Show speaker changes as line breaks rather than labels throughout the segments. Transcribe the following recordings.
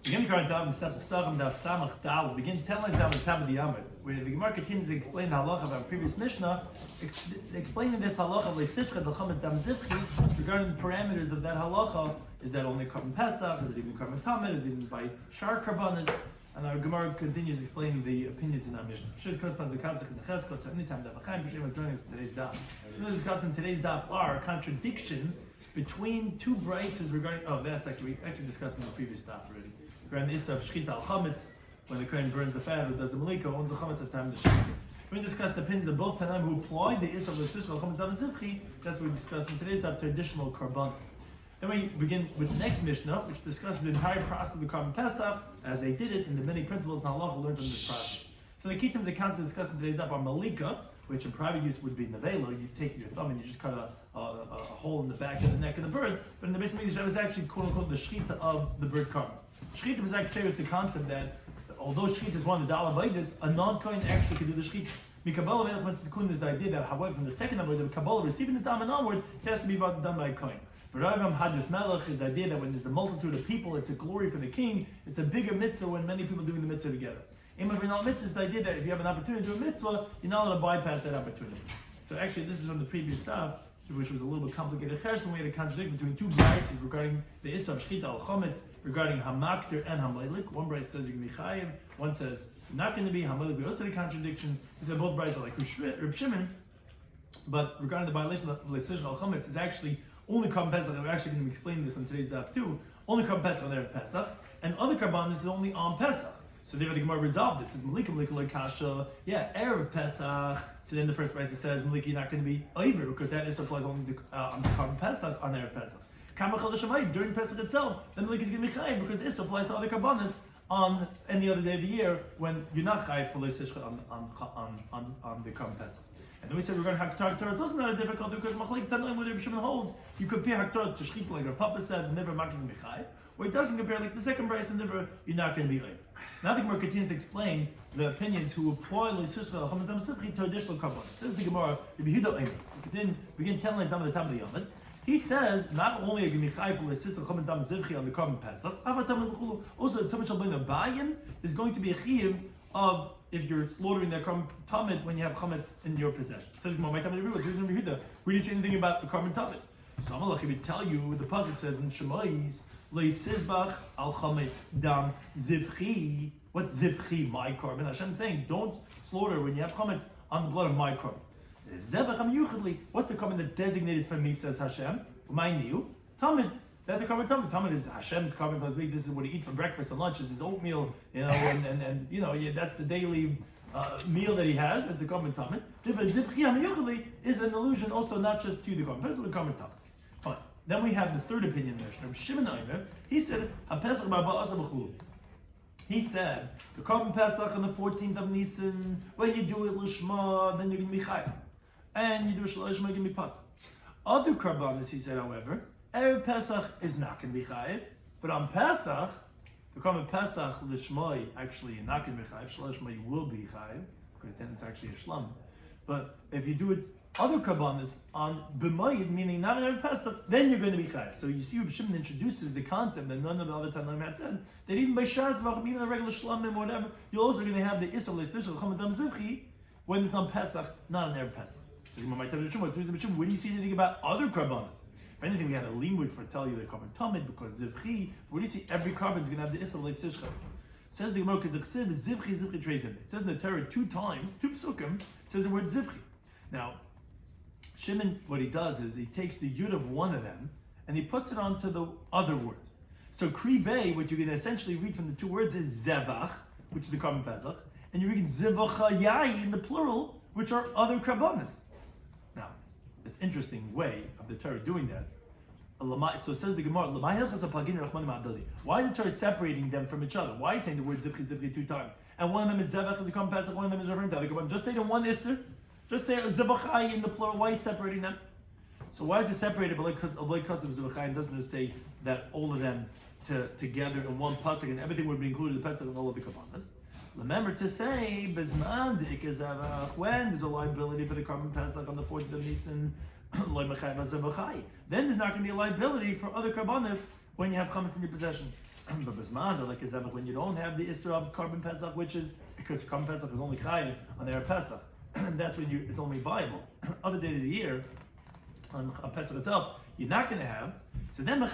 Begin the current Daf Pesachim Daf Samach Dal. Begin 10 lines down the top of the Yomid, where the Gemara continues to explain the halacha of our previous Mishnah, explaining this halacha of Leisishcha Delchamet Dam Zivchi regarding the parameters of that halacha. Is that only Karban Pesach? Is it even Karban Tamid? Is it even by Shar Karbanas? And our Gemara continues explaining the opinions in our Mishnah. Shiz corresponds to Kazik and Cheskel to any time Daf Chaim. Appreciate you joining us in today's Daf. So we're discussing today's Daf are a contradiction between two brises regarding. Oh, that's we actually discussed in the previous Daf already. Regarding the issue of Shechita al Chametz, when the Kohen burns the fat or does the Malika, owns the Chametz at the time of the Shechita. We discussed the opinions of both Tanaim who apply the issue of Leisishcha al Chametz Dam Zivchi. That's what we discussed in today's Daf, traditional Karbanas. Then we begin with the next Mishnah, which discusses the entire process of the Karban Pesach, as they did it, and the many principles and halacha learned from this process. So the key terms that counts to discuss in today's Daf are Malika, which in private use would be Nevela. You take your thumb and you just cut a hole in the back of the neck of the bird. But in the Beis Hamikdash, that was actually quote unquote the Shechita of the bird Karban. Shechita was actually the concept that although Shechita is one of the Dalal Vaidas, a non-Kohen actually could do the Shechita. Mikabala Melech Mitzvah is the idea that, however, from the second number, the Kabbalah receiving the dam and onward, it has to be done by a Kohen. But Ravam Hadras Melech is the idea that when there's a multitude of people, it's a glory for the king. It's a bigger mitzvah when many people doing the mitzvah together. Imam Rinal Mitzvah is the idea that if you have an opportunity to do a mitzvah, you're not allowed to bypass that opportunity. So actually, this is from the previous stuff, which was a little bit complicated. When we had a contradiction between two brises regarding the issue of Shechita al Chametz, regarding Hamakter and Hamaylik. One bride says you can be chayiv, one says not going to be Hamaylik. We also had a contradiction. He said both brides are like Reb Shimon, but regarding the violation of Leisishcha al Chametz is actually only Karban Pesach, and we're actually going to be explaining this in today's daf too. Only Karban Pesach on Erev Pesach, and other Karbanis is only on Pesach. So therefore the Gemara resolved it. It says Malika Malika Kasha, Erev Pesach. So then the first price it says Malika you're not going to be over because that is applies only on the Karban Pesach on Erev Pesach. During Pesach itself, then Malika is going to be chayiv because this applies to other Karbanis on any other day of the year when you're not chayiv for Leisishcha on the Karban Pesach. And then we said regarding Haktorah, it's also not a difficult because Machlek Tanaim where Rabbi Shimon holds, you compare Haktorah to Shechita like our Papa said, never making the Mechai, or it doesn't compare like the second price and never, you're not going to be late. Now the Gemara continues to explain the opinions who apply Leisishcha al Chametz Dam Zivchi to additional Karbanos. Says the Gemara, Rabbi Yehuda Omer, we begin 10 lines down at the top of the Yomid. He says, not only are you going to be Chai for Leisishcha al Chametz Dam Zivchi on the Karban Pesach, also the Tamid Shalbein Abayin is going to be a Chiv of if you're slaughtering that Karban Tamid when you have Chametz in your possession. It says, my Tamid Rebbe, where do you see anything about the Karban Tamid? So Amalach, he would tell you, the Pasuk says in Shemais, Leisizbach al Chametz Dam Zivchi. What's Zivchi? My Karban. Hashem is saying, don't slaughter when you have Chametz on the blood of my Karban. Zevach Am Yuchadli. What's the Karban that's designated for me, says Hashem? My Niu. Tamid. That's the Karban Tamid. Tamid is Hashem's Karban so big. This is what he eats for breakfast and lunch. This is his oatmeal, and that's the daily meal that he has. It's the Karban Tamid. Zivchi Am Yuchadli is an allusion also not just to the Karban Pesach, but the Karban Tamid. Fine. Then we have the third opinion there. Rabbi Shimon Omer, he said, HaPesach b'Arba'asa b'chulu. He said, the Karban Pesach on the 14th of Nisan, when you do it l'shma, then you're going to be chayav. And you do it l'shma, you're going to be pat. Other Karbanis, he said, however, Erev Pesach is not going to be chayav, but on Pesach, the Karban Pesach l'shma, actually you're not going to be chayav, l'shma you will be chayav, because then it's actually a shlum. But if you do it other Karbanis on B'mayid, meaning not on Erev Pesach, then you're going to be chayav. So you see, Rabbi Shimon introduces the concept that none of the other Tanaim had said, that even by Shar Tzvachim, even a regular Shlamim or whatever, you're also going to have the Issa Leisishcha al Chametz Dam Zivchi when it's on Pesach, not on Erev Pesach. So where do you see anything about other Karbanis? If anything, we had a limud for tell you the Karban Tamid because Zivchi, where do you see every Karban is going to have the Issa Leisishcha? Says the Gemara, because the Chsiv is Zivchi trays in it. It says in the Torah 2 times, 2 psukim, says the word Zivchi. Now, Shimon, what he does is he takes the yud of one of them and he puts it onto the other word. So Kri Bey, what you can essentially read from the 2 words is Zevach, which is the Karban Pesach, and you read Zevachayai in the plural, which are other Karbanis. Now, it's an interesting way of the Torah doing that. So it says the Gemara, why is the Torah separating them from each other? Why is he saying the word Zivchi 2 times? And one of them is Zevach as the Karban Pesach, one of them is referring to other Karbanis. Just say the one Isser. Just say Zevachai in the plural. Why is separating them? So why is it separated? But because of Zevachai, it doesn't just say that all of them together in one pasuk and everything would be included in the pasuk and all of the Karbanis. Remember to say Bezman Zevach when there's a liability for the Karban Pesach on the 14th of Nisan, then there's not going to be a liability for other Karbanis when you have chametz in your possession. But Bismanda, like example, when you don't have the Isra of Korban Pesach, which is because Korban Pesach is only Chayiv on Erev Pesach, that's when it's only viable. Other days of the year, on Pesach itself, you're not going to have. So then then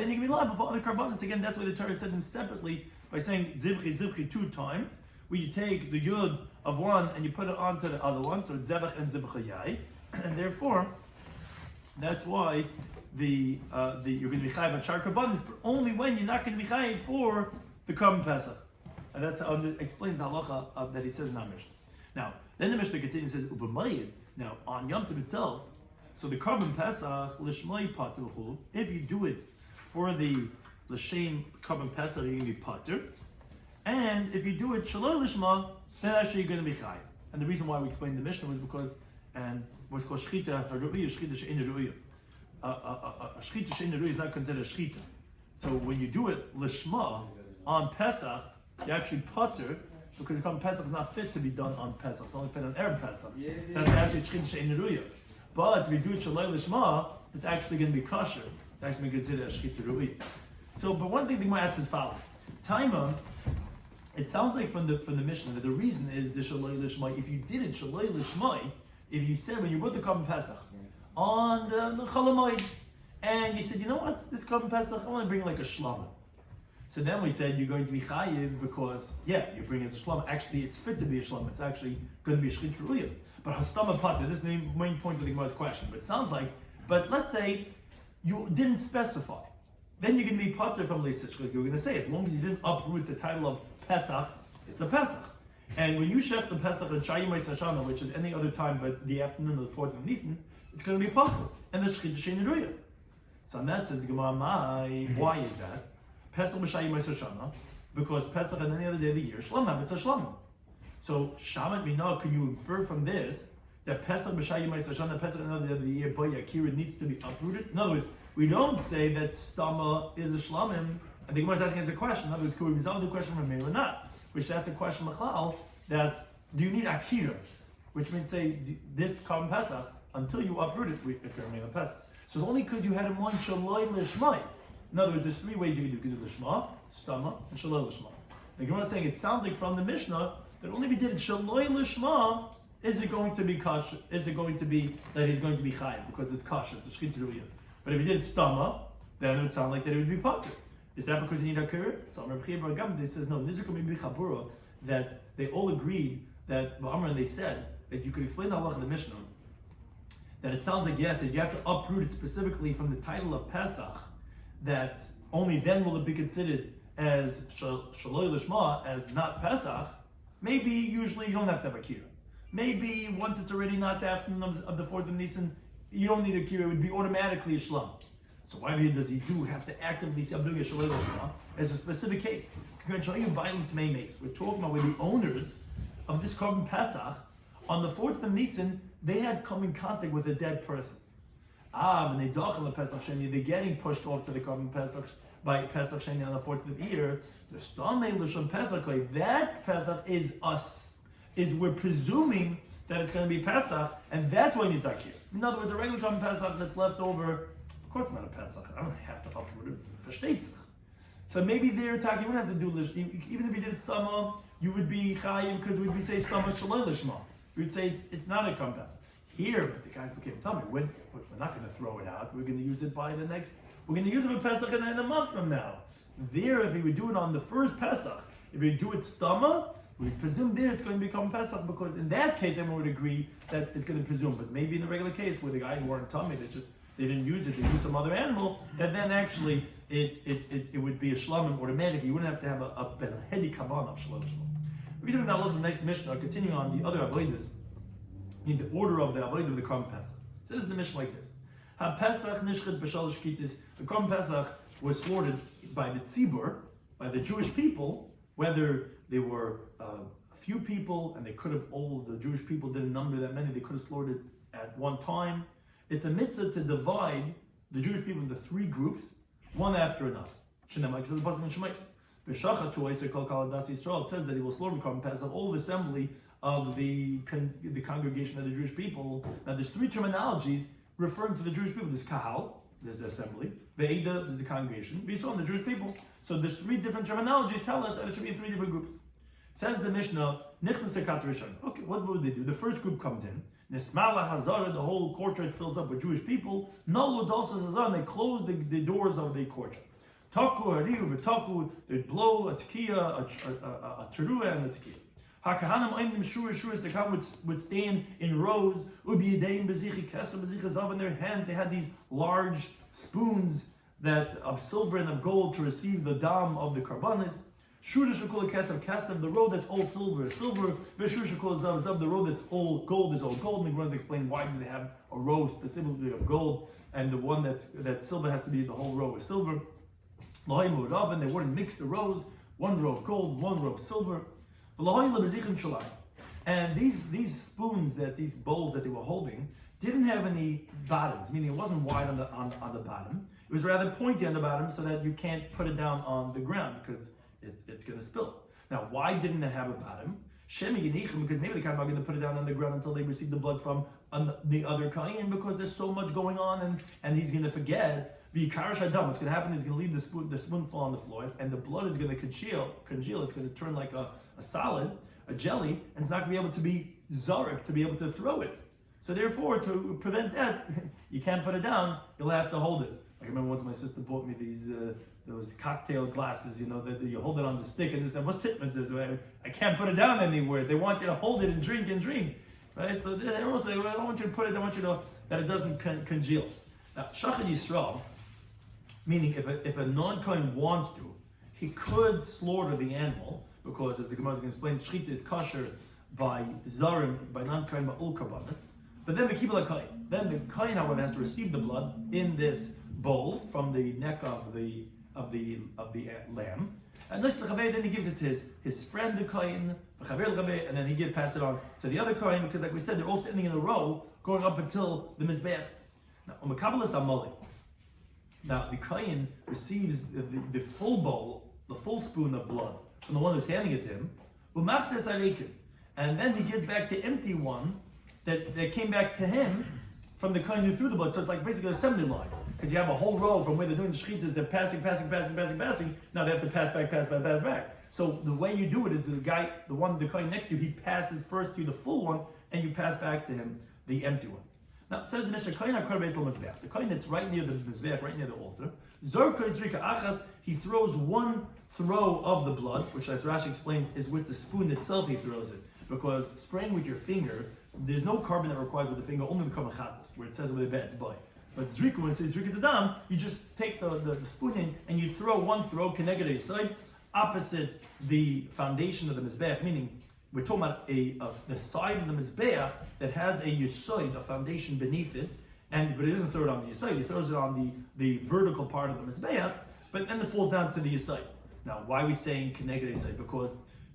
you can be liable for other Karbanos. Again, that's why the Torah said them separately by saying Zivchi 2 times, where you take the Yud of one and you put it onto the other one, so it's Zevach and Zivchayai, and therefore, that's why you're going to be chayiv on Shar Karbanos, but only when you're not going to be chayiv for the Korban Pesach. And that's how it explains the halacha that he says in our Mishnah. Now, then the Mishnah continues and says, Ubamayid, now on Yom Tov itself, so the Korban Pesach, Lishmai Pater, if you do it for the L'Shem Korban Pesach, you're going to be Pater. And if you do it Shaloi Lishma, then actually you're going to be chayiv. And the reason why we explained the Mishnah was because, and what's called Shchita HaRu'iyah, Shchita She'en Ru'iyah. A Shchita She'en Ru'iyah is not considered a Shchita. So when you do it Lishma on Pesach, you actually Pater, because the Korban Pesach is not fit to be done on Pesach. It's only fit on Erev Pesach. So that's actually Shchita She'en Ru'iyah. But if you do it Shaloi Lishma, it's actually going to be kosher. It's actually going to be considered a Shchita Ru'iyah. So, but one thing the Gemara asks is follows. Taima, it sounds like from the Mishnah that the reason is the Shaloi Lishma. If you did it Shaloi Lishma, if you said when you brought the Korban Pesach on the Cholamoid, and you said, you know what, this Korban Pesach, I want to bring like a shlama. So then we said you're going to be chayiv because, yeah, you're bringing it a shlama. Actually, it's fit to be a shlama. It's actually going to be a shchit ru'iyah. But hastama pater, this is the main point of the Gemara's question. But it sounds like, but let's say you didn't specify. Then you're going to be pater from leisish. Like you're going to say, as long as you didn't uproot the title of Pesach, it's a Pesach. And when you shech the Pesach on Yomei Sashana, which is any other time but the afternoon of the 4th of Nisan, it's going to be possible. And the shchit she'en ru'iyah. So on that says the Gemara, why is that? Pesach b'Yomei Sashana, because Pesach on any other day of the year, shlamam, it's a shlamam. So shamat mina, can you infer from this that Pesach b'Yomei Sashana, Pesach on another day of the year, by Yakira needs to be uprooted? In other words, we don't say that stama is a shlamim. And the Gemara is asking us a question. In other words, could we resolve the question from here or not? Which that's a question machlal, that do you need akira? Which means say this Korban Pesach until you uproot it if you're only on Pesach. So it's only because you had him one shaloi lishmai. In other words, there's 3 ways you can do. You can do lishma, stama, and shaloi lishma. The Gemara is saying it sounds like from the Mishnah that only if you did shaloi lishma is it going to be kasher. Is it going to be that he's going to be chayiv because it's kasher, it's a shchit ru'iyah. But if you did stama, then it would sound like that it would be pater. Is that because you need akira? So Rabbi Shloimy Schwartzberg says no. That they all agreed that and they said that you could explain the halach of the Mishnah. That it sounds like that you have to uproot it specifically from the title of Pesach. That only then will it be considered as Shaloi Lishma, as not Pesach. Maybe usually you don't have to have akira. Maybe once it's already not the afternoon of the 4th of Nisan, you don't need akira. It would be automatically a shlam. So why does he have to actively say I'm doing a Shaloi Lishma? As a specific case. We're talking about where the owners of this Korban Pesach on the 4th of Nisan, they had come in contact with a dead person. When they dachal the Pesach Sheni, they're getting pushed off to the Korban Pesach by Pesach Sheni on the 4th of the year. The Stamei L'Shon Pesach, that Pesach is we're presuming that it's going to be Pesach, and that's why it needs Akir. In other words, the regular Korban Pesach that's left over, of course it's not a Pesach. I don't have to uproot it. Versteht sich. So maybe they're talking, you wouldn't have to do lish. Even if you did stama, you would be chayiv because we'd be say stama shaloi lishma. We'd say it's not a Korban Pesach. Here, but the guys became tummy. We're not going to throw it out. We're going to use it by the next. We're going to use it for Pesach in a month from now. There, if we would do it on the first Pesach, if we do it stama, we presume there it's going to become Pesach because in that case everyone would agree that it's going to presume. But maybe in the regular case where the guys weren't tummy, they didn't use it, they used some other animal, that then actually it would be a shlamim automatically. You wouldn't have to have a hedi kavan of shalom. We're doing now the next Mishnah, continuing on the other avodas, in the order of the avodah of the Korban Pesach. It says the Mishnah like this: Ha Pesach nishchet b'shalosh kitis. The Korban Pesach was slaughtered by the tzibur, by the Jewish people, whether they were a few people, and they could have the Jewish people didn't number that many, they could have slaughtered at one time. It's a mitzvah to divide the Jewish people into 3 groups, one after another. It says that he will slaughter Korban Pesach, all the assembly of the congregation of the Jewish people. Now there's 3 terminologies referring to the Jewish people. There's kahal, there's the assembly. Ve'eda, there's the congregation. B'Yisrael, the Jewish people. So there's three different terminologies tell us that it should be in three different groups. Says the Mishnah, okay, what would they do? The first group comes in, Nismala Hazara, the whole courtyard fills up with Jewish people. No Ludalsa Hazara, they close the doors of the courtyard. Taku, Hariu, Vitaku, they blow a tekiah, a teruah, and a tekiah. HaKahanim Oimdim Shur, they come would stand in rows, Ubi Yedeim Bezichi Kesem Bezichi Zav in their hands. They had these large spoons of silver and of gold to receive the dam of the karbanis. Shura Shukul Kesem, the road that's all silver is silver. Veshur Shukul Zav, the road that's all gold is all gold. And we're going to explain why do they have a row specifically of gold, and the one that's silver has to be the whole row is silver. And they wouldn't mix the rows, one row of gold, one row of silver. And these spoons, these bowls that they were holding, didn't have any bottoms, meaning it wasn't wide on the bottom. It was rather pointy on the bottom so that you can't put it down on the ground because it's going to spill. Now, why didn't it have a bottom? Because maybe the Kahan are going to put it down on the ground until they receive the blood from the other Kahan, because there's so much going on and he's going to forget. What's going to happen is he's going to leave the spoonful on the floor, and the blood is going to congeal. It's going to turn like a solid, a jelly, and it's not going to be able to be zarek, to be able to throw it. So therefore, to prevent that, you can't put it down. You'll have to hold it. I remember once my sister bought me those cocktail glasses, that you hold it on the stick, and they said, "What's titman this way? I can't put it down anywhere." They want you to hold it and drink, right? So they also say, "Well, I don't want you to put it. I want you to that it doesn't congeal." Now, Shachar Yisrael, meaning if a non-Kohen wants to, he could slaughter the animal, because as the Gemara is going to explain, Shechita is kosher by Zarim, by non-Kohen, by Ul Karbanis. But then the Kibbutz Kohen. Then the Kohen, however, has to receive the blood in this bowl from the neck of the lamb. And then he gives it to his friend the Kohen, and then he passes it on to the other Kohen, because like we said, they're all standing in a row going up until the Mizbeach. Now, Umakabalas Amali. Now the Kohen receives the full bowl, the full spoon of blood from the one who's handing it to him, and then he gives back the empty one that came back to him from the Kohen who threw the blood. So it's like basically an assembly line, because you have a whole row from where they're doing the shchitas, they're passing. Now they have to pass back. So the way you do it is the Kohen next to you, he passes first to the full one, and you pass back to him the empty one. Now, it says the Mishnah, the Kohen that's right near the Mizbeach, right near the altar, he throws one throw of the blood, which as Rashi explains is with the spoon itself he throws it. Because spraying with your finger, there's no carbon that requires with the finger, only the carbon chatas, where it says with a bet's boy. But zrika, when it says zrika zadam, you just take the spoon in and you throw one throw, connected a side, opposite the foundation of the Mizbeach, meaning we're talking about the side of the Mizbeach that has a yisoid, a foundation beneath it, but he doesn't throw it on the yisoid, he throws it on the vertical part of the Mizbeach, but then it falls down to the yisoid. Now, why are we saying connected a side? Because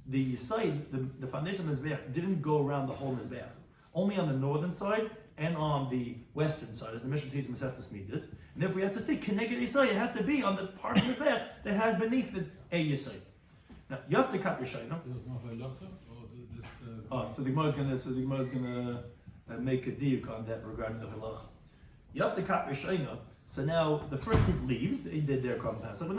the yisoid, the foundation of the Mizbeach, didn't go around the whole Mizbeach. Only on the northern side and on the western side, as the Mishnah teaches Masechtas Midas. And if we have to say connected a side, it has to be on the part of the Mizbeach that has beneath it a yisoid. Now, Yatzekat Rishayna. So the Gemara is going to make a diuk on that regarding the halacha. Yatzekat Rishayna. So now the first group leaves. They did their Korban Pesach. When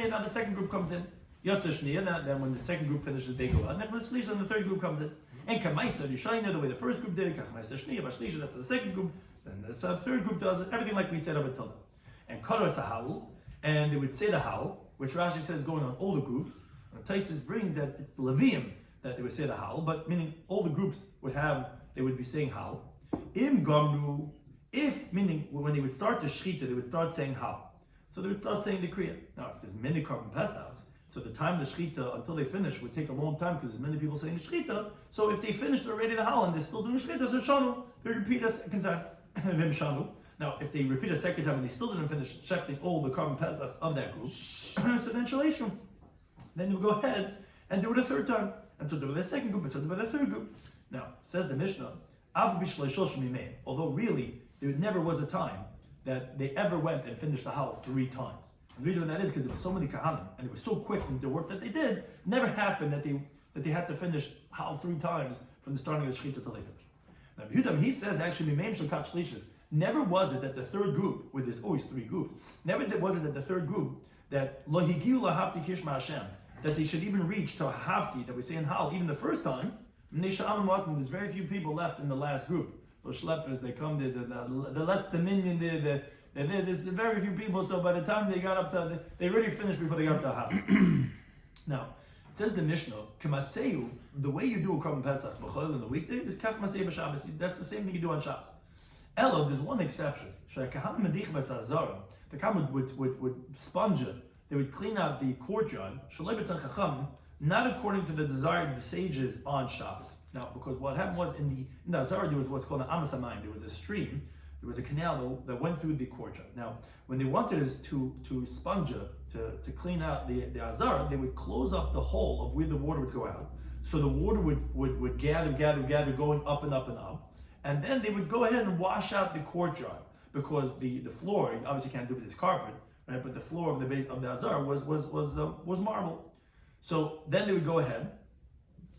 now the second group comes in. Yatze Shniya. Then when the second group finishes, they go out. And the third group comes in. And Kamaisa Rishayna, the way the first group did it. Kamaisa Shniya, Bashlisha. That's the second group. Then the third group does it. Everything like we said up until now. And Kadar Sahal, and they would say the Hal, which Rashi says is going on all the groups. And Taisus brings that it's the Levium that they would say the Hal, but meaning all the groups they would be saying Hal. Im Gamru, meaning when they would start the Shechita, they would start saying Hal. So they would start saying the Kriya. Now, if there's many Korban Pesachs, so the time the Shechita until they finish would take a long time because there's many people saying the Shechita. So if they finished already the Hal and they're still doing the Shechita, so Shanu, they repeat a second time. Shanu. Now, if they repeat a second time and they still didn't finish checking all the Korban Pesachs of that group, so then Shalashim. Then you go ahead and do it a third time. And so do it with the second group, and so do it with the third group. Now, says the Mishnah, although really, there never was a time that they ever went and finished the Hal 3 times. And the reason that is because there were so many Kahanim, and they were so quick in the work that they did, it never happened that they had to finish Hal 3 times from the starting of the Shechita till they finished. Now, Yudam, he says actually, never was it that the third group, where there's always 3 groups, never was it that the third group, that lo higiu lahafti kishma Hashem, that they should even reach to a hafti that we say in Hal even the first time. There's very few people left in the last group. Those schleppers, they come, the let's dominion, there's very few people, so by the time they got up to, they already finished before they got up to hafti. Now, says the Mishnah, K'maseyu, the way you do a Korban Pesach b'chol in the weekday is kach masei b'Shabbos. That's the same thing you do on Shabbos. Elo, there's one exception. She'kahan medich b'sazara. The Kahan would sponge it. They would clean out the courtyard. Shalei b'tzan chacham, not according to the desire of the sages on Shabbos. Now, because what happened was in the Azara there was what's called an Amas HaMayim. There was a stream. There was a canal that went through the courtyard. Now, when they wanted us to sponge it, to clean out the Azara, they would close up the hole of where the water would go out. So the water would gather, going up and up and up. And then they would go ahead and wash out the courtyard, because the floor, you obviously can't do it with this carpet, right? But the floor of the base of the Azara was marble. So then they would go ahead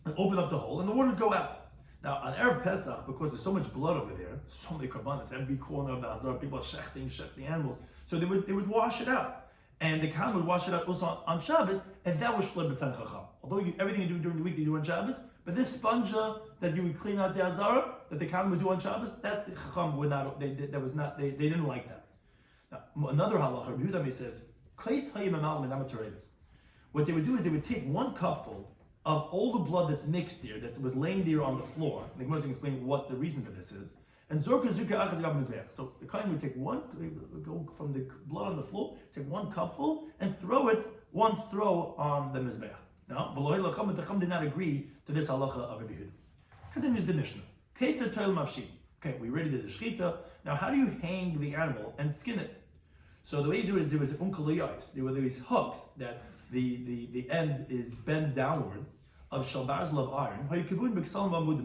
and open up the hole, and the water would go out. Now, on Erev Pesach, because there's so much blood over there, so many korbanos, every corner of the Azar, people are shechting animals, so they would wash it out. And the Kohen would wash it out also on Shabbos, and that was Shleb B'Tzan Chacham. Although everything you do during the week, you do on Shabbos, but this sponge that you would clean out the Azara, that the Kohen would do on Shabbos, that the Chacham would not, they didn't like that. Now, another halacha, Rabbi Yehuda says, what they would do is they would take one cupful of all the blood that's mixed there, that was laying there on the floor. The Gemara is explaining what the reason for this is. And Zorka Zuka Achaz Gab Mizbeach. So the Kohen would take go from the blood on the floor, take one cupful, and throw it one throw on the Mizbeach. Now, V'lo Lacham the Chacham did not agree to this halacha of Rabbi Yehuda. Continues the Mishnah. Keitza Toil Mavshi. Okay, we already did the Shechita. Now, how do you hang the animal and skin it? So the way you do it is there was unkaliyos. There were these hooks that the end bends downward of shalbarzel of iron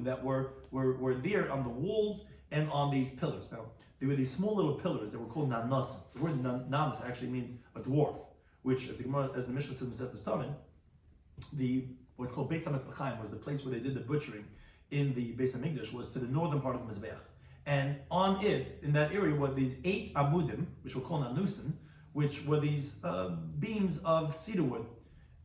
that were there on the walls and on these pillars. Now there were these small little pillars that were called nanas. The word nanas actually means a dwarf, which as the Mishnah says at this time, what's called Beis Pesachim was the place where they did the butchering in the Beis Hamikdash, was to the northern part of the Mizbeach. And on it, in that area, were these 8 amudim, which were called nanusim, which were these beams of cedar wood,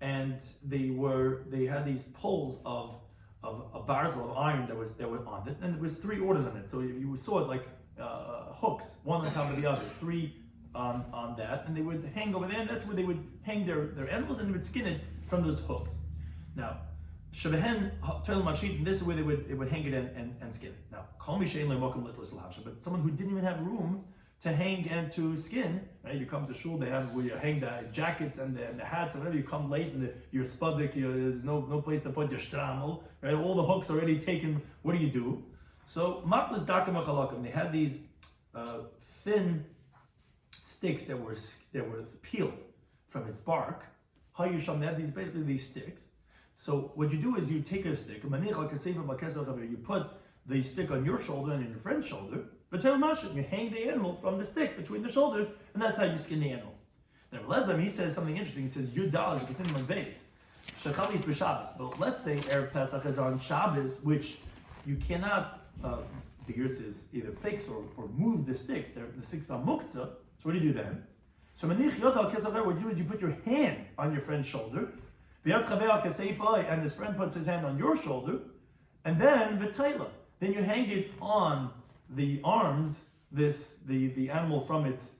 and they had these poles of a barzel of iron that were on it, and there was 3 orders on it. So you saw it like hooks, one on top of the other, 3 on that, and they would hang over there, and that's where they would hang their animals, and they would skin it from those hooks. Now, Shabehen Toil Mavshit, and this is where they would hang it and skin it. Now, Kol Mi She'ein Lo Mokum Litlos L'Havsha, but someone who didn't even have room to hang and to skin, right? You come to shul, they have where you hang the jackets and the hats, and whenever you come late and your spudik, there's no place to put your shtramel, right? All the hooks already taken. What do? So Maklis Daka Machalakim, they had these thin sticks that were peeled from its bark. Hayusham, they had these sticks. So what you do is you take a stick, you put the stick on your shoulder and on your friend's shoulder, but you hang the animal from the stick between the shoulders, and that's how you skin the animal. Now, Lezam, he says something interesting. He says, Yudal, you continue on base. Shachalis b'Shabbos. But let's say Erev Pesach is on Shabbos, which you cannot, the Ger says, either fix or move the sticks. The sticks are muktzah. So what do you do then? So what you do is you put your hand on your friend's shoulder, and his friend puts his hand on your shoulder, and then v'tayla. Then you hang it on the arms, the animal from its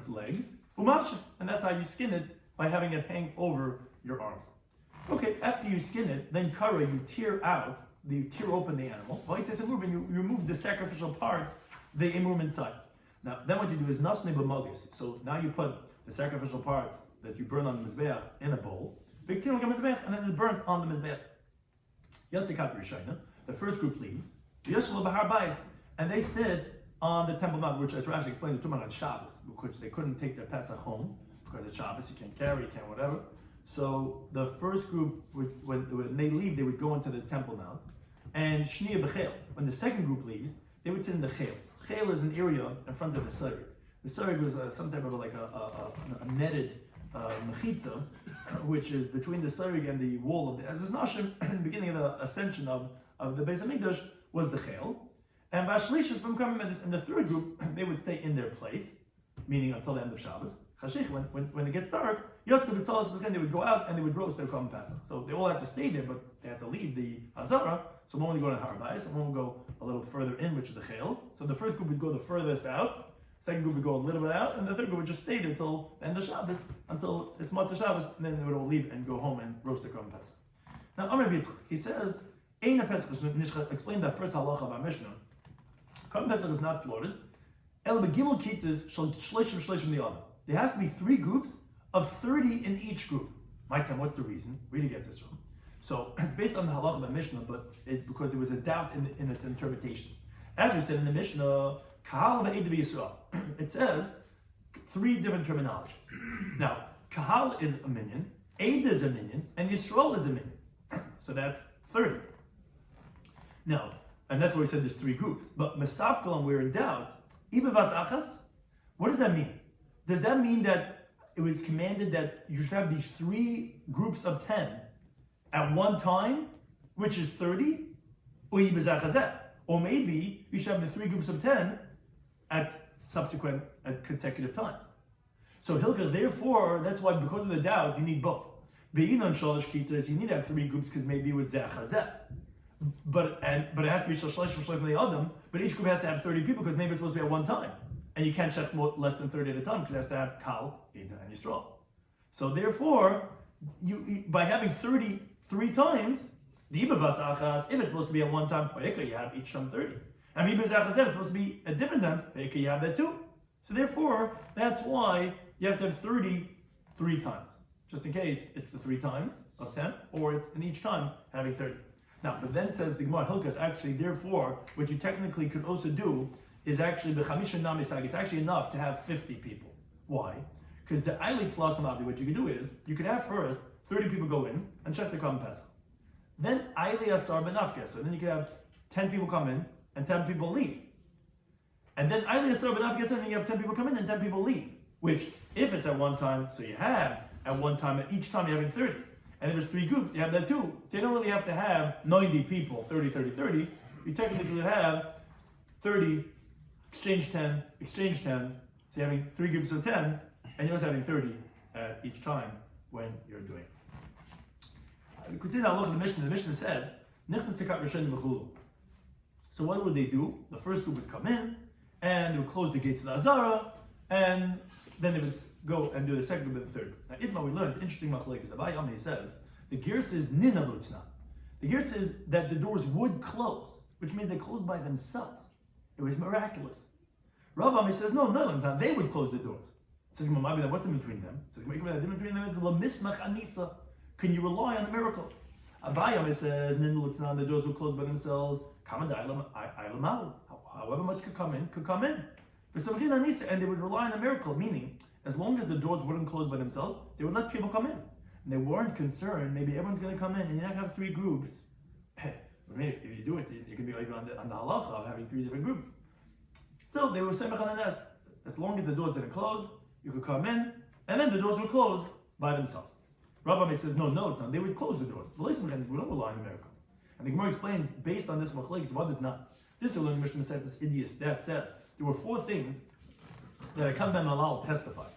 legs, and that's how you skin it, by having it hang over your arms. Okay, after you skin it, then kara, you tear open the animal, and you remove the sacrificial parts, the imum inside. Now, then what you do is nasne b'magis. So now you put the sacrificial parts that you burn on the mizbeach in a bowl, and then it's burnt on the mizbeach. Yatzikat Rishayna, the first group leaves, and they sit on the Temple Mount, which, as Rashi explained, they're talking on Shabbos, which they couldn't take their Pesach home because it's Shabbos, you can't carry, you can't whatever. So the first group, when they leave, they would go into the Temple Mount, and Shniya B'Chel. When the second group leaves, they would sit in the Chel. Chel is an area in front of the Sarig. The Sarig was some type of like a netted mechitza, which is between the Sarig and the wall of the Ezes Nashim, in the beginning of the ascension of the Beis Hamikdash, was the Chel. And Vashlishas from coming in the third group, they would stay in their place, meaning until the end of Shabbos. Chashich, when it gets dark, Yotzu B'Tzalas Pesachim, they would go out and they would roast their Korban Pesach. So they all had to stay there, but they had to leave the Azara. So one would go to Harbayis, and one would go a little further in, which is the Chel. So the first group would go the furthest out, second group would go a little bit out, and the third group would just stay there until the end of Shabbos, until it's Matzah Shabbos, and then they would all leave and go home and roast their Korban Pesach. Now, Amar Yitzchak, he says, Eina Pesach Nishcha, explained that first halacha of our Mishnah. Korban Pesach is not slaughtered. El Begimel Kitas Shal Shleishim Shleishim Li'adam. There has to be 3 groups of 30 in each group. My time, what's the reason? Where do you get this from? So it's based on the halacha of the Mishnah, but it's because there was a doubt in its interpretation. As we said in the Mishnah, Kahal v'Eid v'Yisrael. It says 3 different terminologies. Now, Kahal is a minion, Eid is a minion, and Yisrael is a minion. So that's 30. Now, and that's why we said there's 3 groups. But Mesafkal, and we're in doubt, Ibavas Achas, what does that mean? Does that mean that it was commanded that you should have these 3 groups of 10 at one time, which is 30? Or Ibavas Achazet? Or maybe you should have the 3 groups of 10 at consecutive times. So Hilchah, therefore, that's why, because of the doubt, you need both. Be'inon shalosh kitas, you need to have 3 groups because maybe it was zeh. But it has to be shalosh adam. But each group has to have 30 people because maybe it's supposed to be at one time, and you can't check less than 30 at a time because it has to have kal, ida, and yisrael. So therefore, you by having 33 times the ibavas achas, if it's supposed to be at one time, you have each time 30. And ibavas achas, if it's supposed to be at different times, you have that too. So therefore, that's why you have to have 30 3 times. Just in case it's the 3 times of 10, or it's in each time having 30. Now, but then says the Gemara Hilchos, actually, therefore, what you technically could also do is actually b'chamisha namisag. It's actually enough to have 50 people. Why? Because the Eili Tlasim Avdi, what you could do is, you could have first 30 people go in and check the Korban Pesach. Then Eili Asar Benafkes, so then you could have 10 people come in and 10 people leave. And then Eili Asar Benafkes, and then you have 10 people come in and 10 people leave. Which, if it's at one time, so you have at one time, at each time you're having 30. And if there's 3 groups, you have that too. So you don't really have to have 90 people, 30, 30, 30. You technically would have 30, exchange 10, exchange 10. So you're having 3 groups of 10, and you're also having 30 at each time when you're doing it. Continue to look at the Mishnah. The Mishnah said, so what would they do? The first group would come in, and they would close the gates of the Azara, and then they would go and do the second group and the third. Now, Itma, we learned, interesting machlekes. Rabbi Yomi says, the gear says, nina lutzna. The gear says that the doors would close, which means they closed by themselves. It was miraculous. Rabbi Yomi says, no, they would close the doors. Says, what's the difference between them? Says, the difference between them is la mismach anisa. Can you rely on a miracle? Rabbi Yomi says, nina lutzna, the doors would close by themselves. However much could come in. But and they would rely on a miracle, meaning, as long as the doors wouldn't close by themselves, they would let people come in. And they weren't concerned, maybe everyone's going to come in, and you're not going to have 3 groups. Maybe if you do it, you can be like on the halacha of having 3 different groups. Still, they were semech ananes. As long as the doors didn't close, you could come in, and then the doors would close by themselves. Rabbi says, no, they would close the doors. We don't rely on a miracle. And the Gemara explains, based on this machlekes, what did not. This is what the Mishnah says, this idiot that says, there were 4 things that Akam ben Malal testified.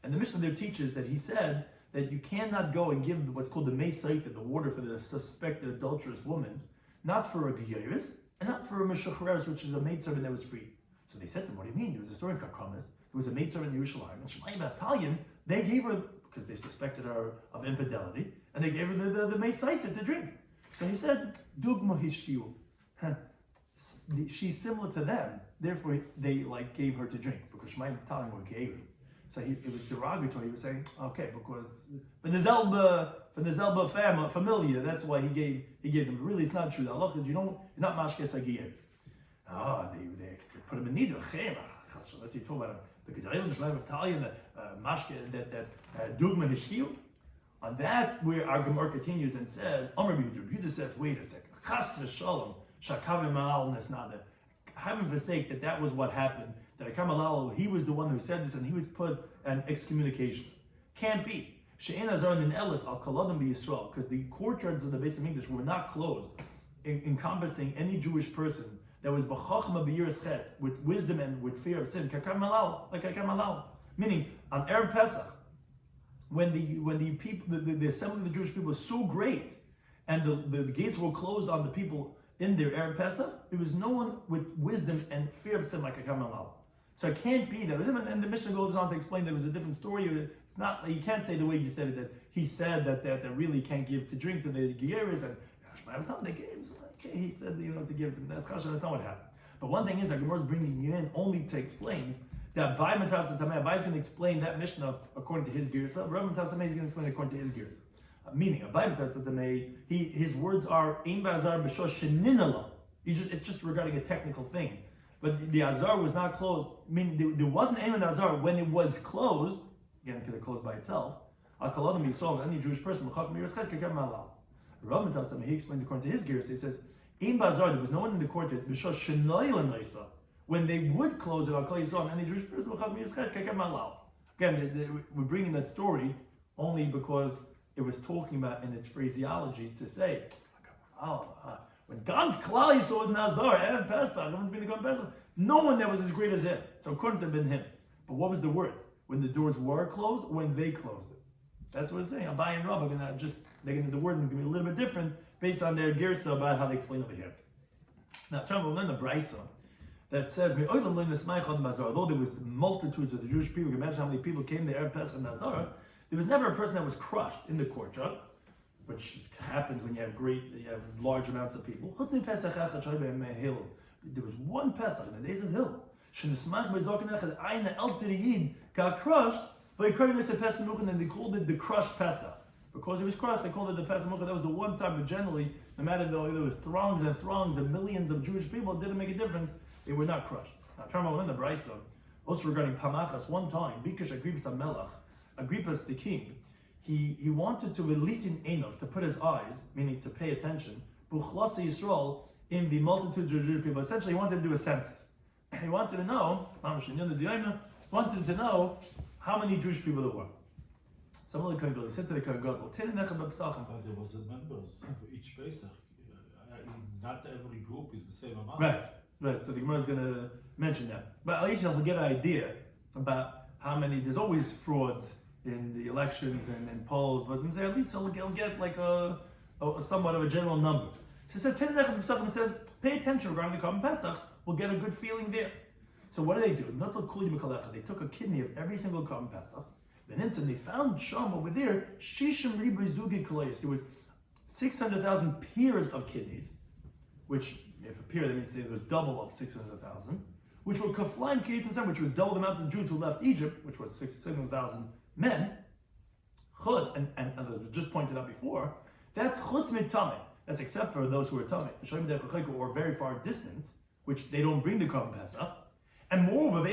And the Mishnah there teaches that he said that you cannot go and give what's called the Meisaita, the water for the suspected adulterous woman, not for a Geiris, and not for a Meshucheres, which is a maidservant that was freed. So they said to him, what do you mean? There was a story in Karkamas, there was a maidservant in Yerushalayim, and Shemaim Avtalion, they gave her, because they suspected her of infidelity, and they gave her the Meisaita to drink. So he said, Dugma Hishkiu. She's similar to them, therefore they gave her to drink because Shemaim Talim were gay. So it was derogatory. He was saying, okay, because for the Zelba familia, that's why he gave them. Really, it's not true. The Allah says you're not mashkes agiyers. They put him in need of let's see, talk about the Gedalim, Shemaim Talim, that Dugma Hishkiu. On that, where our Gemara continues and says, Amar Yehuda says, wait a second, Chas v'Shalom. Shakavim Malal Nesnada. Heaven forsake that was what happened. That Akam Malal, he was the one who said this, and he was put an excommunication. Can't be. She'en Azar in Ellis al Kaladim Yisrael, because the courtyards of the Beis Hamikdash were not closed, encompassing any Jewish person that was b'chachma b'yiras chet, with wisdom and with fear of sin. Kakam Malal, like Akam Malal. Meaning, on Erev Pesach, when the people, the assembly of the Jewish people was so great, and the gates were closed on the people in their Erev Pesach, there was no one with wisdom and fear of sin like a Kamal. So it can't be that. And the Mishnah goes on to explain that it was a different story. It's not, you can't say the way you said it, that he said that really can't give to drink to the Geyeris, and they gave, okay, he said, to give to them. That's not what happened. But one thing is that Gemara is bringing it in only to explain that Abai Matas Tamei, Abai is going to explain that Mishnah according to his Girsa. Rabbi Matas Tamei is going to explain it according to his Girsa. Meaning, Abai Matas Tamei, his words are Ein Bazar B'Shor Sheninala. It's just regarding a technical thing. But the Azar was not closed. I mean, there wasn't Ein Azar when it was closed. Again, because it closed by itself. Al Kaladim Yisrael, any Jewish person, Rabbi Matas Tamei, he explains according to his Girsa. He says, Ein Bazar, there was no one in the court B'Shor Sheninala Naisa. When they would close it, I'll call you on any Jewish person. Again, we're bringing that story only because it was talking about in its phraseology to say, when God's Klal Yisrael was Nazar, Erev Pesach, no one's been to go Pesach. No one that was as great as him. So it couldn't have been him. But what was the words? When the doors were closed, or when they closed it. That's what it's saying. Abai and Rav are going to the word is going to be a little bit different based on their girsa about how they explain over here. Now, we'll learn the Brisa that says, although there was multitudes of the Jewish people, you can imagine how many people came to Erev Pesach and Nazar, there was never a person that was crushed in the courtyard, which happens when you have large amounts of people. There was one Pesach in the days of Hill. Got crushed, but he called it the Pesach Muchen, and they called it the crushed Pesach. Because he was crushed, they called it the Pesach Muchen. That was the one time, but generally, no matter though there was throngs and throngs of millions of Jewish people, it didn't make a difference. They were not crushed. Now, Tarma in the Brisa, also regarding Pamachas, one time, Bikush Agrippas HaMelech, Agrippas the king, he wanted to elitin Enov, to put his eyes, meaning to pay attention, Buchlasa Yisrael, in the multitudes of Jewish people. Essentially, he wanted to do a census. He wanted to know, how many Jewish people there were. Some of the Kohen Gadol, he said to the Kohen Gadol,
there was a members of each Pesach. Not every group is the same amount.
Right, so the Gemara is going to mention that. But at least you'll get an idea about how many, there's always frauds in the elections and in polls, but at least he'll get like a somewhat of a general number. So it says, pay attention regarding the Korban Pesach, we'll get a good feeling there. So what do? They took a kidney of every single Korban Pesach, then they found Sham over there, there was 600,000 pairs of kidneys, which if a pair, that means there was double of 600,000, which were kaflaim k'eitzim, which was double the amount of Jews who left Egypt, which was 600,000 men. Chutz, and as I just pointed out before, that's chutz mit tameh. That's except for those who are tameh, or very far distance, which they don't bring the Korban Pesach. And moreover,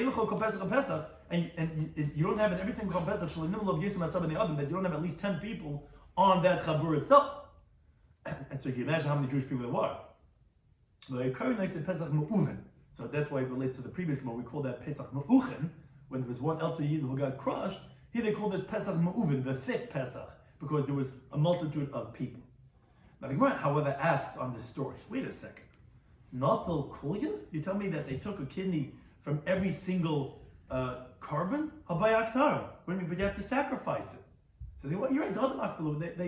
and you don't have in every single Korban Pesach that you don't have at least 10 people on that chabur itself. And so you can imagine how many Jewish people there were. So that's why it relates to the previous Gemara. We call that Pesach Ma'uchen. When there was one El Yid who got crushed, here they call this Pesach Ma'uven, the thick Pesach, because there was a multitude of people. Now the Gemara, however, asks on this story, wait a second, Natal Kulya? You tell me that they took a kidney from every single carbon? Habayaktar. But you have to sacrifice it. So say, well, you're right,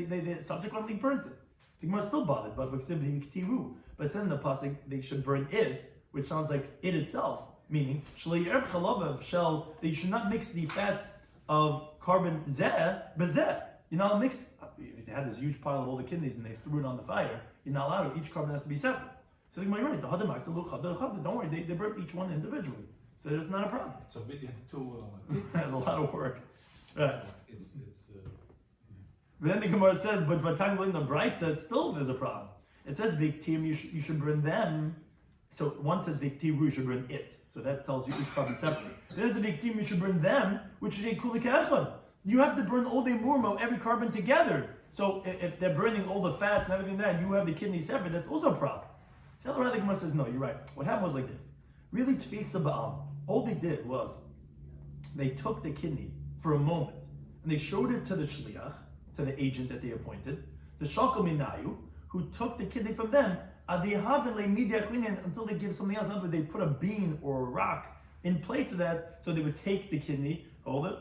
they subsequently burnt it. The Gemara is still bothered, but it says in the pasuk they should burn it, which sounds like it itself, meaning they should not mix the fats of carbon zeh bezeh. You're not mixed. They had this huge pile of all the kidneys and they threw it on the fire. You're not allowed it. Each carbon has to be separate. So you're right. Don't worry, they burnt each one individually, so it's not a problem.
It's a bit too.
It's a lot of work. Right. But then the Gemara says, but by the time when the Bryce says, still there's a problem. It says Viktim, you should burn them. So one says Viktim, you should burn it. So that tells you each carbon separately. There's a Viktim, you should burn them, which is a kulik echad. You have to burn all the murmo, every carbon together. So if they're burning all the fats and everything there, and you have the kidney separate, that's also a problem. So the Gemara says, no, you're right. What happened was like this. Really, Tfisa Ba'al, all they did was, they took the kidney for a moment, and they showed it to the shliach, to the agent that they appointed, the Shakal Minayu, who took the kidney from them, until they give something else. In other words, they put a bean or a rock in place of that, so they would take the kidney, hold it,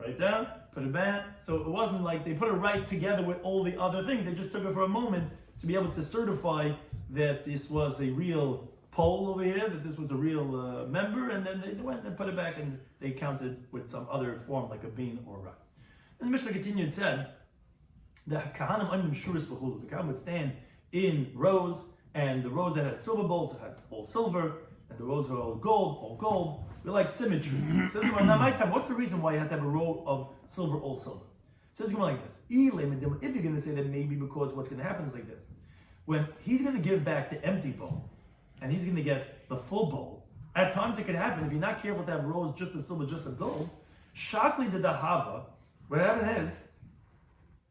put it down, put it back. So it wasn't like they put it right together with all the other things. They just took it for a moment to be able to certify that this was a real pole over here, that this was a real member, and then they went and put it back and they counted with some other form like a bean or a rock. And the Mishnah continued and said, the Kahanim would stand in rows, and the rows that had silver bowls had all silver, and the rows were all gold. We're like symmetry. Says Gemara, now my time, what's the reason why you have to have a row of silver, all silver? Says Gemara like this. If you're going to say that maybe because what's going to happen is like this. When he's going to give back the empty bowl, and he's going to get the full bowl, at times it can happen, if you're not careful to have rows just of silver, just of gold, Shakli de Dahava, what happens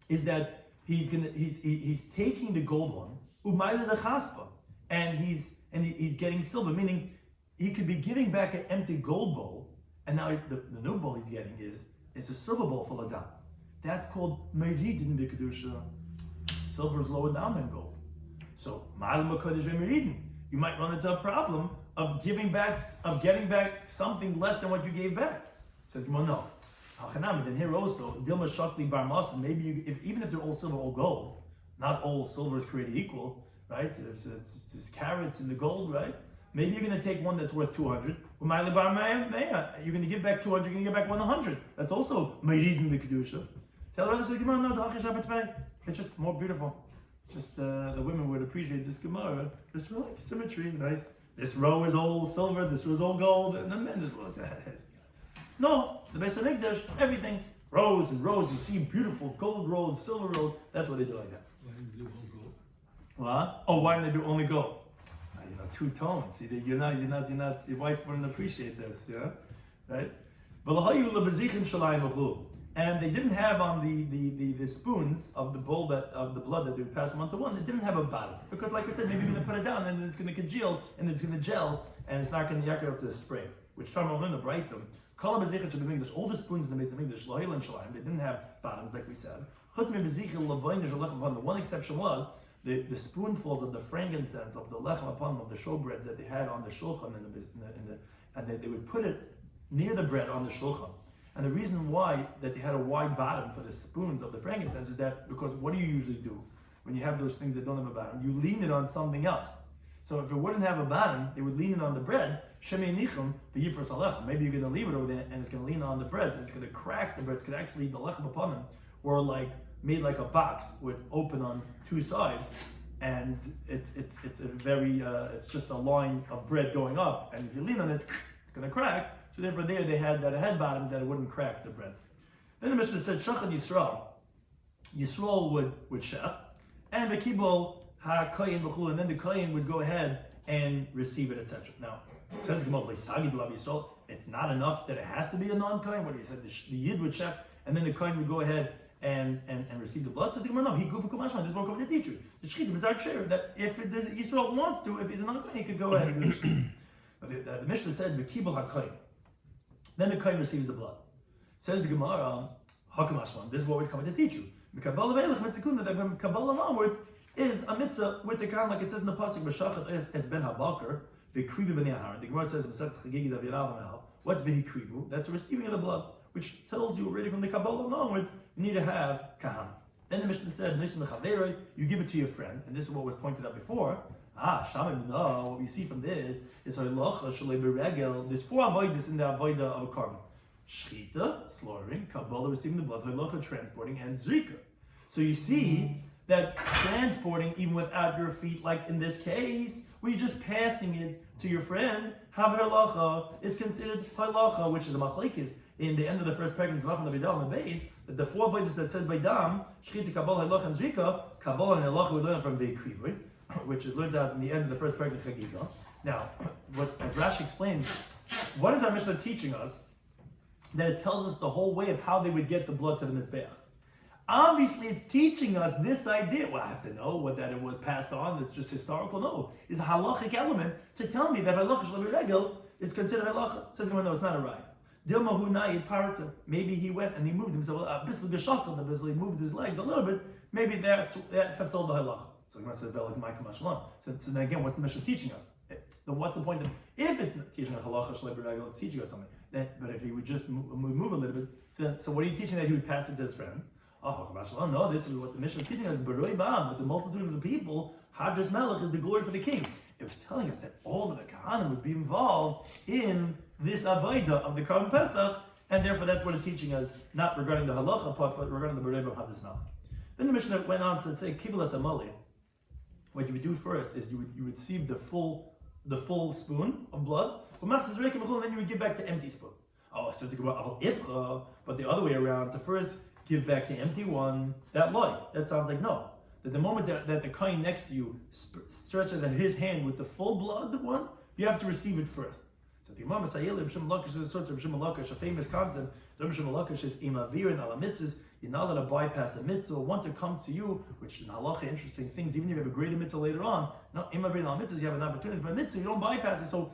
is that he's taking the gold one, Umayla de Chaspa, and he's getting silver, meaning he could be giving back an empty gold bowl, and now the new bowl he's getting is a silver bowl full of dam. That's called Meridin de Kedusha. Silver is lower down than gold. So you might run into a problem of getting back something less than what you gave back. Says, well, no. Then here also, Dilma Shakli Bar Masa, maybe even if they're all silver, all gold, not all silver is created equal, right? There's carats in the gold, right? Maybe you're going to take one that's worth 200. You're going to give back 200, you're going to give back 100. That's also Meridin the Kedusha. Tell the others, no, it's just more beautiful. Just the women would appreciate this Gemara. This like symmetry, nice. This row is all silver, this row is all gold, and the men is what that is. No, the Beis Hamikdash, everything, rows and rows. You see beautiful gold rows, silver rows. That's what they do like that.
Why do you do all gold?
What? Oh, why do they do only gold? Two tones. See, you're not. Your wife wouldn't appreciate this, yeah, right? And they didn't have on the spoons of the bowl of the blood that they would pass from one to one. They didn't have a bottom because, like I said, maybe you're going to put it down and then it's going to congeal and it's going to gel and it's not going to yak up to the spray. Which time in the Braysom, all the spoons in the Beis Hamikdash, they didn't have bottoms, like we said. The one exception was the spoonfuls of the frankincense, of the lechem upon of the showbreads that they had on the shulchan and they would put it near the bread on the shulchan. And the reason why that they had a wide bottom for the spoons of the frankincense is that because what do you usually do when you have those things that don't have a bottom? You lean it on something else. So if it wouldn't have a bottom, they would lean it on the bread. Maybe you're going to leave it over there and it's going to lean on the bread. And it's going to crack the bread. It's going to actually the lechem upon them, or like made like a box with open on two sides, and it's a very it's just a line of bread going up. And if you lean on it, it's going to crack. So therefore, there they had that had bottoms that it wouldn't crack the bread. Then the Mishnah said, "Shachan Yisrael." Yisrael would shech, and the kibul ha-koyin b'chulu, and then the koyin would go ahead and receive it, etc. Now, it says Yisrael, it's not enough that it has to be a non-koyin. What he said, the yid would shech, and then the koyin would go ahead and receive the blood. So the Gemara, no, he goofed kumashman. This won't come to teach you. The shechita is share that if Yisrael wants to, if he's a non-koyin, he could go ahead and do the shechita. But the Mishnah said the kibul ha-koyin. Then the kohen receives the blood. Says the Gemara, Hakamashman, this is what we're coming to teach you. That from Kabbalah onwards is a mitzvah with the kohen, like it says in the pasuk, B'shachat es ben habakar, v'krivu b'nei ahar. The Gemara says, what's v'hikrivu? That's the receiving of the blood, which tells you already from the Kabbalah onwards, you need to have kahan. Then the Mishnah said, you give it to your friend, and this is what was pointed out before. No, what we see from this is there's 4 avodas in the avodah of a carbon. Shchita, slaughtering, Kabbalah, receiving the blood, halacha, transporting, and zrika. So you see that transporting, even without your feet, like in this case, where you're just passing it to your friend, hav halacha is considered halacha, which is a machlekes in the end of the first pregnancy of the Bidal and the base, that the 4 avodas that says by dam, Shchita, Kabbalah, halacha, and zrika, Kabbalah and halacha we learn from Beikrivoy, which is learned out in the end of the first pregnant chagiga. Now, as Rashi explains, what is our Mishnah teaching us? That it tells us the whole way of how they would get the blood to the mizbeach. Obviously, it's teaching us this idea. Well, I have to know what that it was passed on. It's just historical. No, it's a halachic element to tell me that halacha shel regel is considered halacha. Says no, it's not a raya. Dilma hu na'id parta. Maybe he went and he moved himself a bit geshakal, he moved his legs a little bit. Maybe that fulfilled the halacha. So the Gemara says, so then again, what's the Mishnah teaching us? What's the point of if it's teaching a halacha shel regel, it's teaching us something. But if he would just move a little bit, so what are you teaching that he would pass it to his friend? Oh, no, this is what the Mishnah is teaching us. Baroi Ba'am, with the multitude of the people, Hadras Melech is the glory for the king. It was telling us that all of the Kahanim would be involved in this Avodah of the Karban Pesach, and therefore that's what it's teaching us, not regarding the halacha part, but regarding the Baroi Ba'am Hadras Melech. Then the Mishnah went on to say, Kibbulas Amali. What you would do first is you would receive the full spoon of blood, and then you would give back the empty spoon. Oh, it says to go about but the other way around, to first give back the empty one, that sounds like no. That the moment that the kohen next to you stretches his hand with the full blood one, you have to receive it first. So the Imam Sayel B'Shem Lakish is a sort of B'Shem Lakish, a famous concept. B'Shem Lakish is imavirin ala mitzvahs. You're not allowed to bypass a mitzvah once it comes to you, which in halacha, interesting things, even if you have a greater mitzvah later on, not imavirin ala mitzvahs, you have an opportunity for a mitzvah, you don't bypass it. So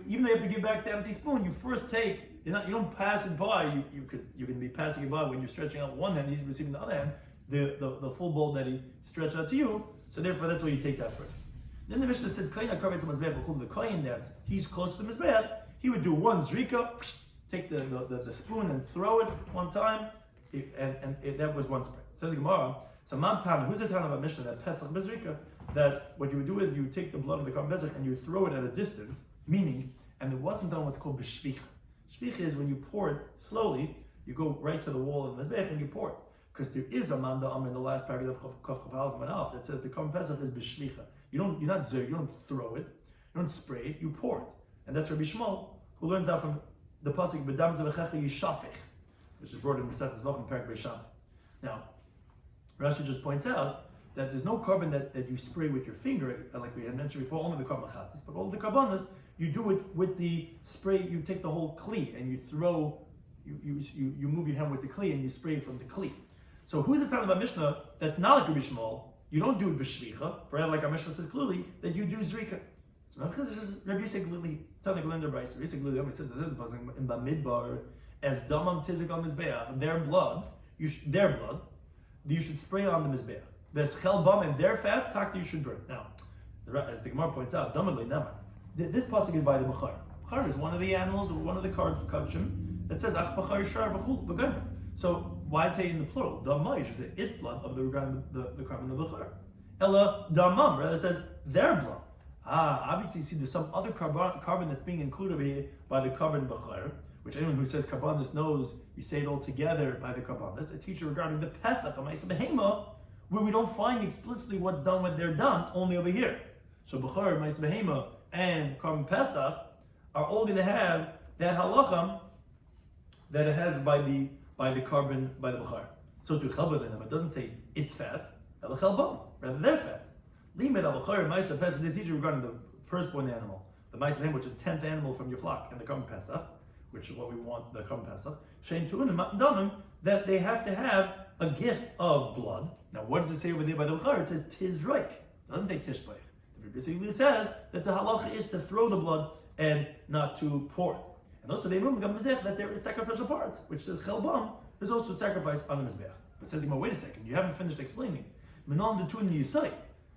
even though you have to give back the empty spoon, you first take, you don't pass it by, you're going to be passing it by when you're stretching out one hand, he's receiving the other hand, the full bowl that he stretched out to you, so therefore that's why you take that first. Then the Mishnah said, the kohen that he's close to Mizbeach, he would do one zrika, take the spoon and throw it one time, and that was one spray. Says Gemara, so who's the town of a Mishnah that Pesach Bezrika, that what you would do is you would take the blood of the Karban Pesach and you would throw it at a distance, meaning, and it wasn't done what's called b'shvicha. Shvicha is when you pour it slowly, you go right to the wall of the Mizbeach and you pour it. Because there is a manda in the last paragraph of Kaf Kaf Aleph and Aleph that says the Karban Pesach is b'shvicha. You're not zer, you don't throw it, you don't spray it, you pour it. And that's Rabbi Shmuel, who learns out from the pasuk B'dam Zevechecha Yishafech, which is brought in Masechtas Zvachim Perek Beisham. Now, Rashi just points out that there's no carbon that you spray with your finger, like we had mentioned before, only the carbon chatzis, but all the carbonas, you do it with the spray, you take the whole kli and you throw, you move your hand with the kli and you spray it from the kli. So who's the time of our Mishnah that's not like Rabbi Shmuel? You don't do it b'shvicha, rather like our Mishnah says clearly, that you do zrika. So this is Rabbi Yisrael Glili, Tana Glender Bryce. Rabbi Yisrael Glili says this is in Bamidbar, as damam tizik on Mizbeach, their blood, you should spray on the Mizbeach. There's chelbam and their fat, takta you should burn. Now, as the Gemara points out, damad le'namar. This pasuk is by the Bechar. Bechar is one of the animals, or one of the kachim, that says ach bechar shar b'chul b'gamer. So why say in the plural? Damah, you should say its blood of the carbon of the Bechar. Ella damam, rather it says their blood. Obviously you see there's some other carbon that's being included here by the carbon Bechar, which anyone who says karbanis knows you say it all together by the karbanis. A teacher regarding the Pesach, where we don't find explicitly what's done when they're done, only over here. So Bechar, Ma'is Behema, and Karban Pesach are all going to have that halacha that it has by the carbon, by the Bechar. So to Chelba, it doesn't say its fat, rather their fat. Limit al Bechar, Ma'is Pesach, the teacher regarding the firstborn animal, the Ma'is Behema, which is the 10th animal from your flock, and the Karban Pesach, which is what we want, the Karban Pesach, Shein Tu'unim Matan Damim, that they have to have a gift of blood. Now, what does it say over there by the Bechar? It says Tizroik. It doesn't say Tishbach. It basically says that the halacha is to throw the blood and not to pour it. And also, they remember that there is sacrificial parts, which says Chelbam, there's also sacrifice on the Mizbeach. But it says, wait a second, you haven't finished explaining.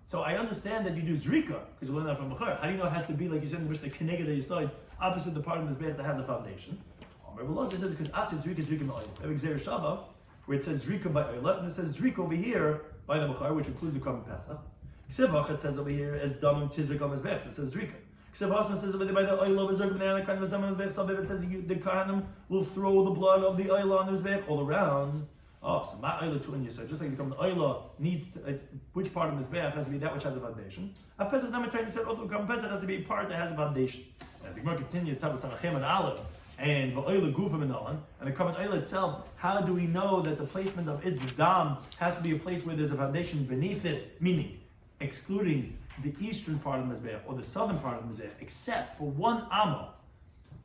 So I understand that you do Zrika, because you learn that from Bechar. How do you know it has to be, like you said in the Mishnah, Keneged Yisai, opposite the part of the Mizbeach that has a foundation? It says, because Asid Zrika, Zrika Ma'ayim. We have Xer Shabbat, where it says Zrika by Oyla, and it says Zrika over here by the Bechar, which includes the Karban Pesach. Ksevach, it says over here as Damim Tizrik on Mizbeach, it says Zrika. Ksevach says over there by the Oyla, Bezerk B'nei Anakan, Damim Mizbeach, Sabbath, it says the Kohanim will throw the blood of the Oyla on the Mizbeach all around. Oh, so Ma Oyla to Inyasai, just like the Oyla needs to, which part of Mizbeach has to be that which has a foundation. A Pesach Damim trying to say, also the Karban Pesach has to be a part that has a foundation. As the Gemara continues, Tav Sanachem and Aleph, and V'oila Gufa Menalan, and the Karban Oyla itself, how do we know that the placement of its dam has to be a place where there's a foundation beneath it, meaning excluding the eastern part of the Mizbeach or the southern part of the Mizbeach, except for one amma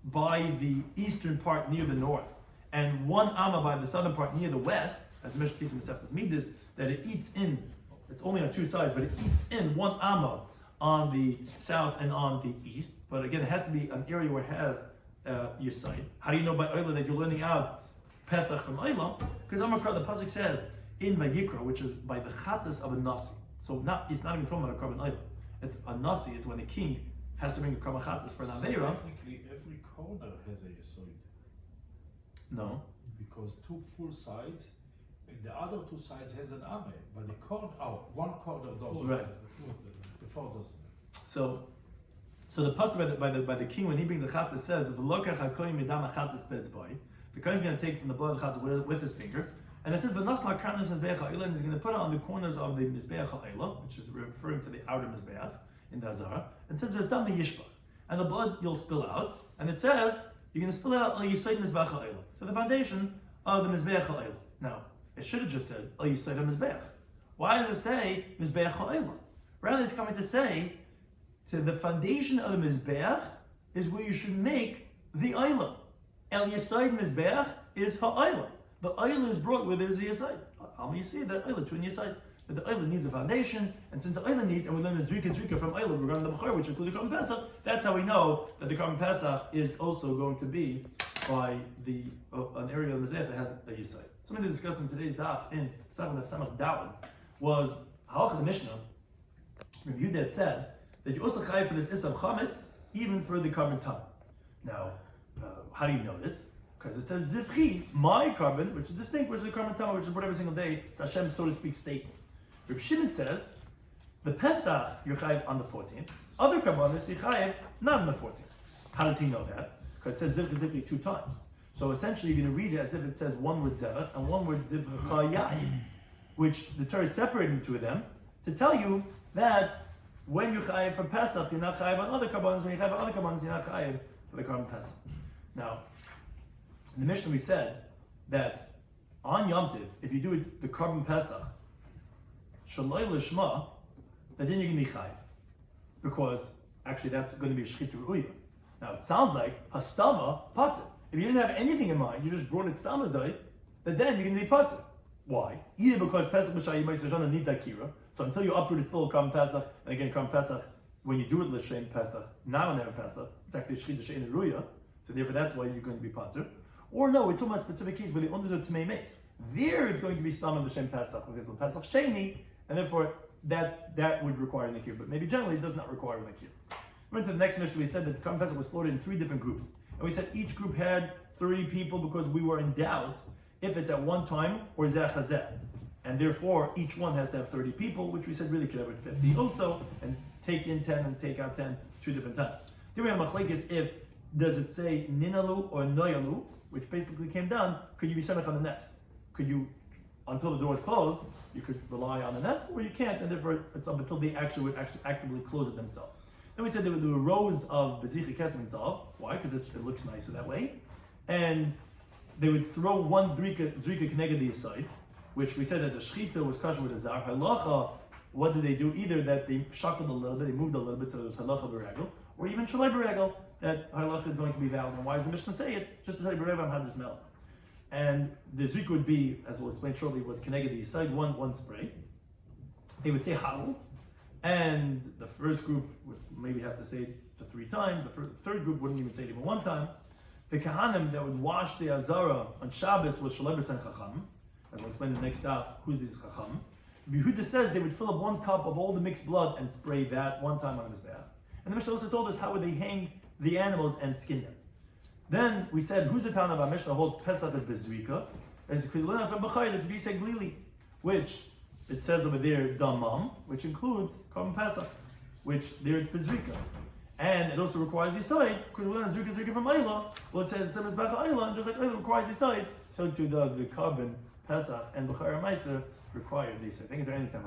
by the eastern part near the north, and one amma by the southern part near the west, as the Mishnah teaches in Masechtas Midas, that it eats in, it's only on two sides, but it eats in one amma on the south and on the east. But again, it has to be an area where it has your side. How do you know by Oyla that you're learning out Pesach from Oyla? Because Amakar, the pasuk says in Vayikra, which is by the Chattas of a Nasi. So it's not even talking about a Karban Oyla. It's a Nasi is when the king has to bring a Karban Chattas for an Aveira.
Technically, every corner has a Yisoid.
No.
Because two full sides, and the other two sides has an ame, but the corner, one corner doesn't.
Right.
The four doesn't.
So the pasuk by the king, when he brings the chatz, says the lokach hakoyim midam chatz betzboy. The kohen is going to take from the blood of the chatz with his finger, and it says v'nasla karnas mizbeach ha'ila, and he's going to put it on the corners of the mizbeach ha'ila, which is referring to the outer mizbeach in the Hazara, and it says v'zdam yishbach, and the blood you'll spill out, and it says you're going to spill it out al yisoid mizbeach ha'ila, so the foundation of the mizbeach ha'ila. Now it should have just said al yisoid mizbeach. Why does it say mizbeach ha'ila? Rather, it's coming to say to the foundation of the mizbeach is where you should make the oila. El Yisayid Mizbeach is ha'oila. The oila is brought where there's the Yisayid. You see the oila, twin Yisayid. But the oila needs a foundation, and since the oila needs, and we learn the zrika from oila regarding the Bechor, which includes the Korban Pesach, that's how we know that the Korban Pesach is also going to be by an area of the Mizbeach that has a Yisayid. Something to discuss in today's daf in Pesachim Daf Samach Dawin was halacha the Mishnah. Rabbi Yehuda said that you also chayav for this issa of chametz even for the carbon tongue. Now, how do you know this? Because it says zivchi, my carbon, which is distinct, which is the carbon tongue, which is brought every single day. It's Hashem's, so to speak, staple. Rabbi Shimon says the Pesach you're chayav on the 14th. Other carbonis you chayav not on the 14th. How does he know that? Because it says zivchi 2 times. So essentially, you're going to read it as if it says one word zevach and one word zivchayai, which the Torah is separating the two of them to tell you that when you chayiv for Pesach, you're not chayiv on other karbanos. When you chayiv on other karbanos, you're not chayiv for the carbon Pesach. Now, in the Mishnah we said that on Yom Tiv, if you do the carbon Pesach, shaloi lishma, that then you're going to be chayiv, because actually that's going to be shchit ru'uyah. Now it sounds like hastama pater. If you didn't have anything in mind, you just brought it stamazai, that then you're going to be pater. Why? Either because Pesach b'shai Yimai Sejana needs akira, so until you uproot it's still a Korban Pesach, and again Korban Pesach, when you do it l'shem Pesach, not on Erev Pesach, it's actually shchita she'en ruya, so therefore that's why you're going to be pater. Or no, we're talking about a specific case where the owners are Tamei Meis. There it's going to be stam of l'shem Pesach, because the Pesach sheni, and therefore that would require an akira, but maybe generally it does not require an akira. We went to the next Mishnah, we said that the Korban Pesach was slaughtered in 3 different groups, and we said each group had 30 people because we were in doubt if it's at one time or zeh chazeh. And therefore, each one has to have 30 people, which we said really could have 50 also, and take in 10 and take out 10 2 different times. Then we have machlekes if, does it say ninalu or noyalu, which basically came down, could you be semech on the nest? Could you, until the door is closed, you could rely on the nest, or you can't, and therefore it's up until they would actively close it themselves. Then we said there were rows of bezichi kesem involved. Why? Because it looks nicer that way. And they would throw one zrika keneged the aside, which we said that the shechita was kosher with a zar. Halacha, what did they do? Either that they shuckled a little bit, they moved a little bit, so it was halacha b'regel, or even shalai b'regel, that halacha is going to be valid. And why does the Mishnah say it? Just to tell you b'regel I'm hadris melech. And the zrika would be, as we'll explain shortly, was keneged the aside, one spray. They would say halal, and the first group would maybe have to say it 3 times. The third group wouldn't even say it even 1 time. The kahanim that would wash the azara on Shabbos was shalai b'tzan chacham. As we'll explain in the next daf, who's this chacham? Yehuda says they would fill up 1 cup of all the mixed blood and spray that 1 time on his bath. And the Mishnah also told us how would they hang the animals and skin them. Then we said, who's the town of our Mishnah holds Pesach as bezrika? As we learn from Bechayr, the Tbisei Glili, which it says over there damam, which includes Korban Pesach, which there it's bezrika. And it also requires Yisayid, because we learn zrika from Ayla. Well, it says Semes Bach Ayla, and just like Ayla requires Yisayid, so too does the Korban Pesach and Bechayr Meiser require these. I think it's any time.